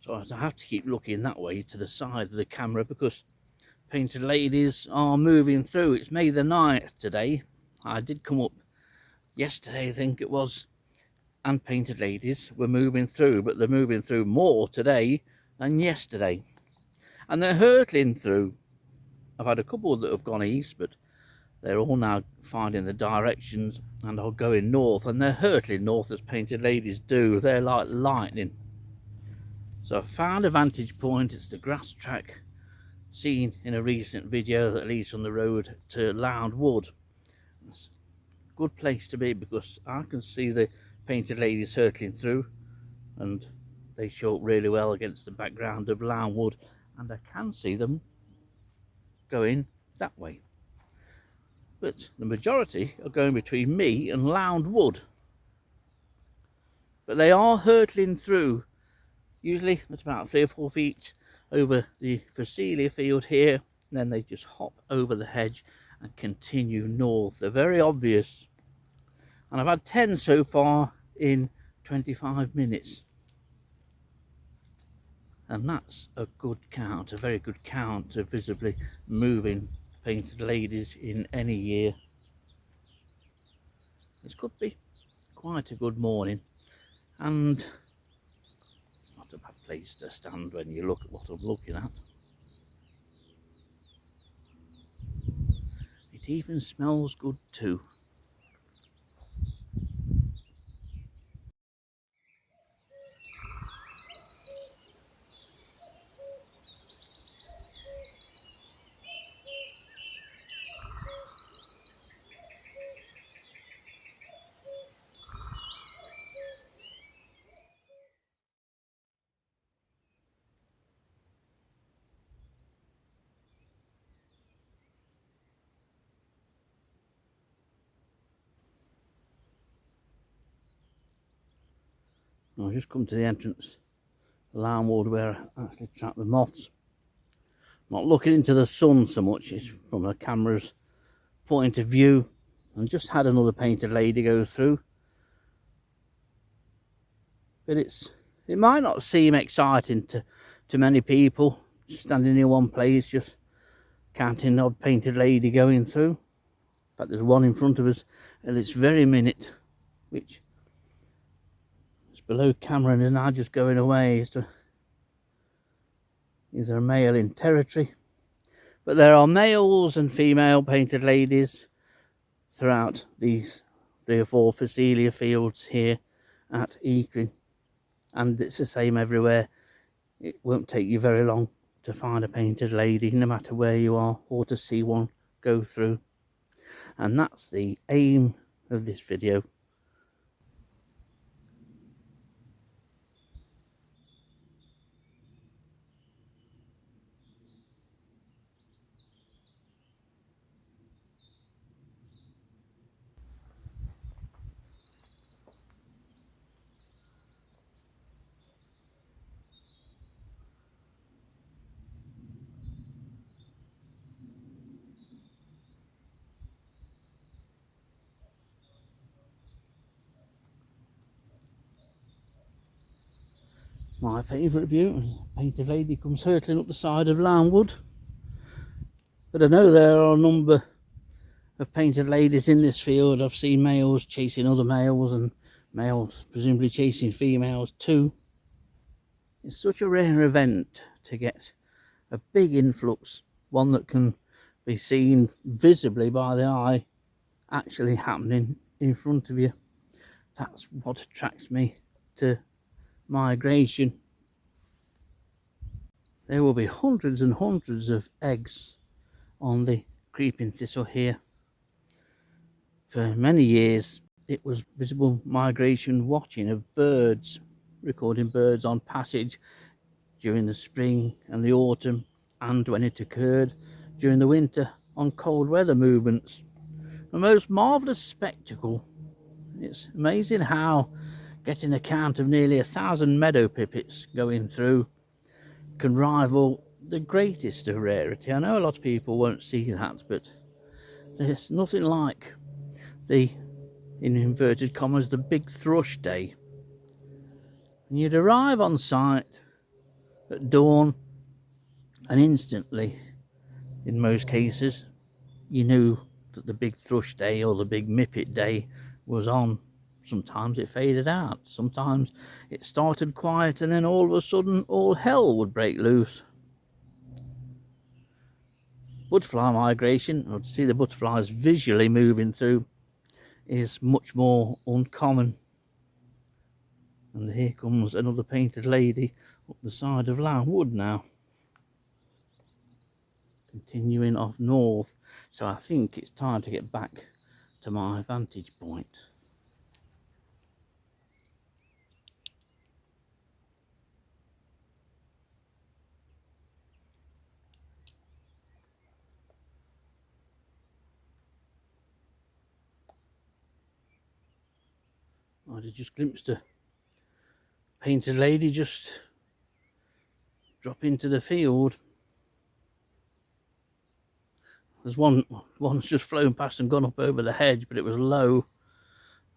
So I have to keep looking that way to the side of the camera because painted ladies are moving through. It's May the 9th today. I did come up yesterday, I think it was, and painted ladies were moving through, but they're moving through more today than yesterday. And they're hurtling through. I've had a couple that have gone east, but they're all now finding the directions and are going north, and they're hurtling north as painted ladies do. They're like lightning. So I found a vantage point. It's the grass track seen in a recent video that leads from the road to Loud Wood. It's a good place to be because I can see the painted ladies hurtling through, and they show up really well against the background of Loud Wood, and I can see them going that way. But the majority are going between me and Loud Wood. But they are hurtling through, usually at about 3 or 4 feet over the Phacelia field here, and then they just hop over the hedge and continue north. They're very obvious. And I've had 10 so far in 25 minutes. And that's a good count, a very good count of visibly moving painted ladies in any year. This could be quite a good morning, and it's not a bad place to stand when you look at what I'm looking at. It even smells good too. I've just come to the entrance, the Loudwood, where I actually trap the moths. Not looking into the sun so much, it's from a camera's point of view. And just had another painted lady go through. But it might not seem exciting to many people, just standing in one place, just counting the odd painted lady going through. In fact, there's one in front of us at this very minute, which is below camera, and now just going away. Is there a male in territory? But there are males and female painted ladies throughout these 3 or 4 Phacelia fields here at Eakring, and it's the same everywhere. It won't take you very long to find a painted lady, no matter where you are, or to see one go through. And that's the aim of this video. My favourite view, a painted lady comes hurtling up the side of Loudwood. But I know there are a number of painted ladies in this field. I've seen males chasing other males, and males presumably chasing females too. It's such a rare event to get a big influx, one that can be seen visibly by the eye, actually happening in front of you. That's what attracts me to migration. There will be hundreds and hundreds of eggs on the creeping thistle here. For many years it was visible migration watching of birds, recording birds on passage during the spring and the autumn, and when it occurred during the winter on cold weather movements. A most marvellous spectacle. It's amazing how getting a count of nearly 1,000 meadow pipits going through can rival the greatest of rarity. I know a lot of people won't see that, but there's nothing like the, in inverted commas, the big thrush day. And you'd arrive on site at dawn, and instantly, in most cases, you knew that the big thrush day or the big mippet day was on. Sometimes it faded out, sometimes it started quiet, and then all of a sudden all hell would break loose. Butterfly migration, or to see the butterflies visually moving through, is much more uncommon. And here comes another painted lady up the side of Lown Wood now, continuing off north. So I think it's time to get back to my vantage point. I just glimpsed a painted lady just drop into the field. There's one's just flown past and gone up over the hedge, but it was low,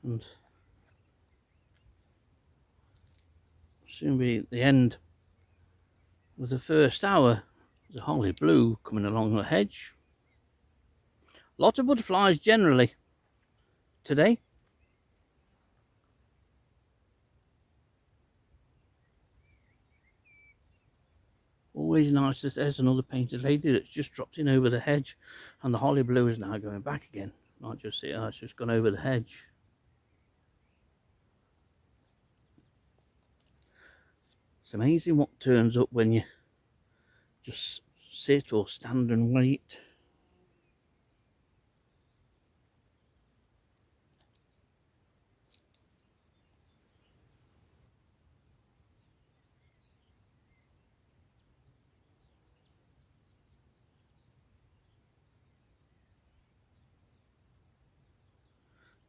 and soon be at the end of the first hour. There's a holly blue coming along the hedge. Lots of butterflies generally today. Always nice. There's another painted lady that's just dropped in over the hedge, and the holly blue is now going back again. Not just see, it's just gone over the hedge. It's amazing what turns up when you just sit or stand and wait.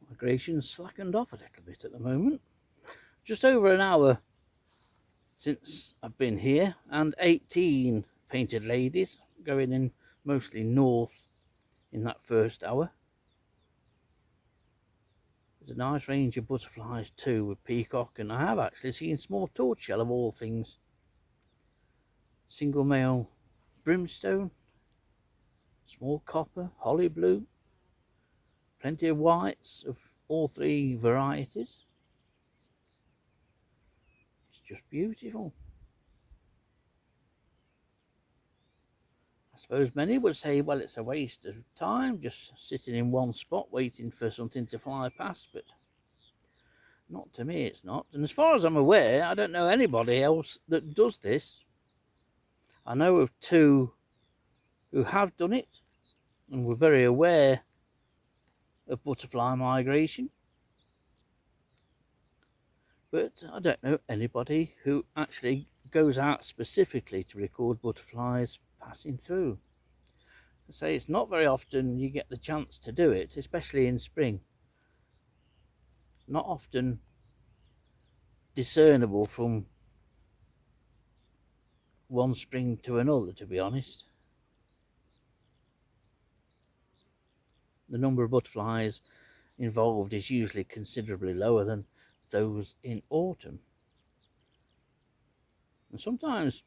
Migration slackened off a little bit at the moment. Just over an hour since I've been here, and 18 painted ladies going in mostly north in that first hour. There's a nice range of butterflies too, with peacock, and I have actually seen small torchshell of all things. Single male brimstone, small copper, holly blue, plenty of whites of all three varieties. It's just beautiful. I suppose many would say, well, it's a waste of time just sitting in one spot waiting for something to fly past, but not to me, it's not. And as far as I'm aware, I don't know anybody else that does this. I know of two who have done it and were very aware of butterfly migration, but I don't know anybody who actually goes out specifically to record butterflies passing through. I say it's not very often you get the chance to do it, especially in spring. Not often discernible from one spring to another, to be honest. The number of butterflies involved is usually considerably lower than those in autumn. And sometimes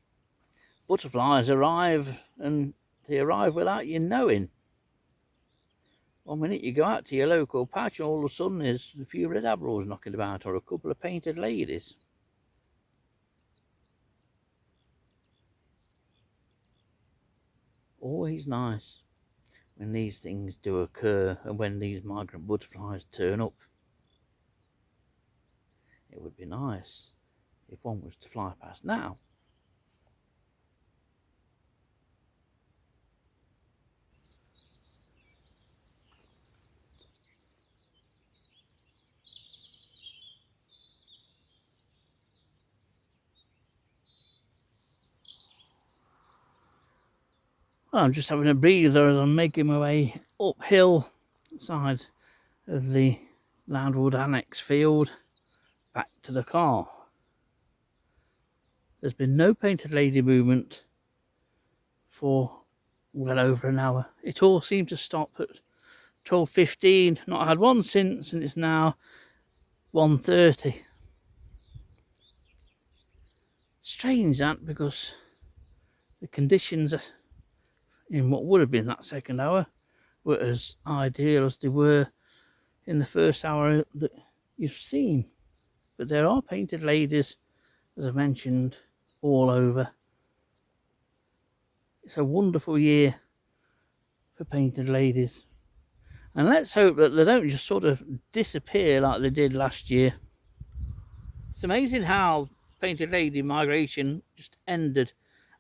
butterflies arrive, and they arrive without you knowing. 1 minute you go out to your local patch, and all of a sudden there's a few red admirals knocking about, or a couple of painted ladies. Always nice when these things do occur, and when these migrant butterflies turn up. It would be nice if one was to fly past now. Well, I'm just having a breather as I'm making my way uphill side of the Loudwood Annex field back to the car. There's been no painted lady movement for well over an hour. It all seemed to stop at 12:15. Not had one since, and it's now 1:30. Strange that, because the conditions in what would have been that second hour were as ideal as they were in the first hour that you've seen. But there are painted ladies, as I mentioned, all over. It's a wonderful year for painted ladies. And let's hope that they don't just sort of disappear like they did last year. It's amazing how painted lady migration just ended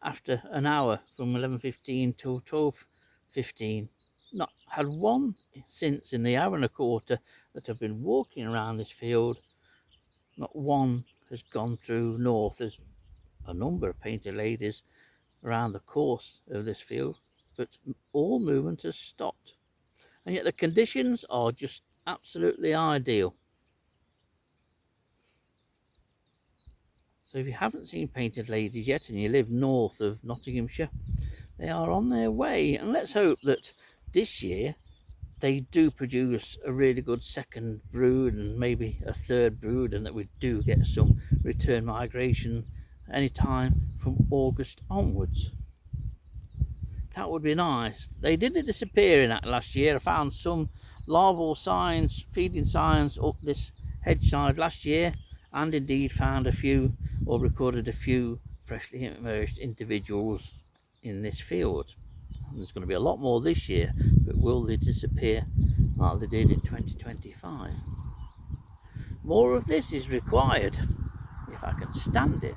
after an hour, from 11:15 till 12:15. Not had one since in the hour and a quarter that I've been walking around this field. Not one has gone through north. There's a number of painted ladies around the course of this field, but all movement has stopped. And yet the conditions are just absolutely ideal. So if you haven't seen painted ladies yet and you live north of Nottinghamshire, they are on their way. And let's hope that this year they do produce a really good second brood and maybe a third brood, and that we do get some return migration anytime from August onwards. That would be nice. They didn't disappear in that last year. I found some larval signs, feeding signs up this hedge side last year, and indeed found a few, or recorded a few, freshly emerged individuals in this field. And there's going to be a lot more this year, but will they disappear like they did in 2025? More of this is required, if I can stand it.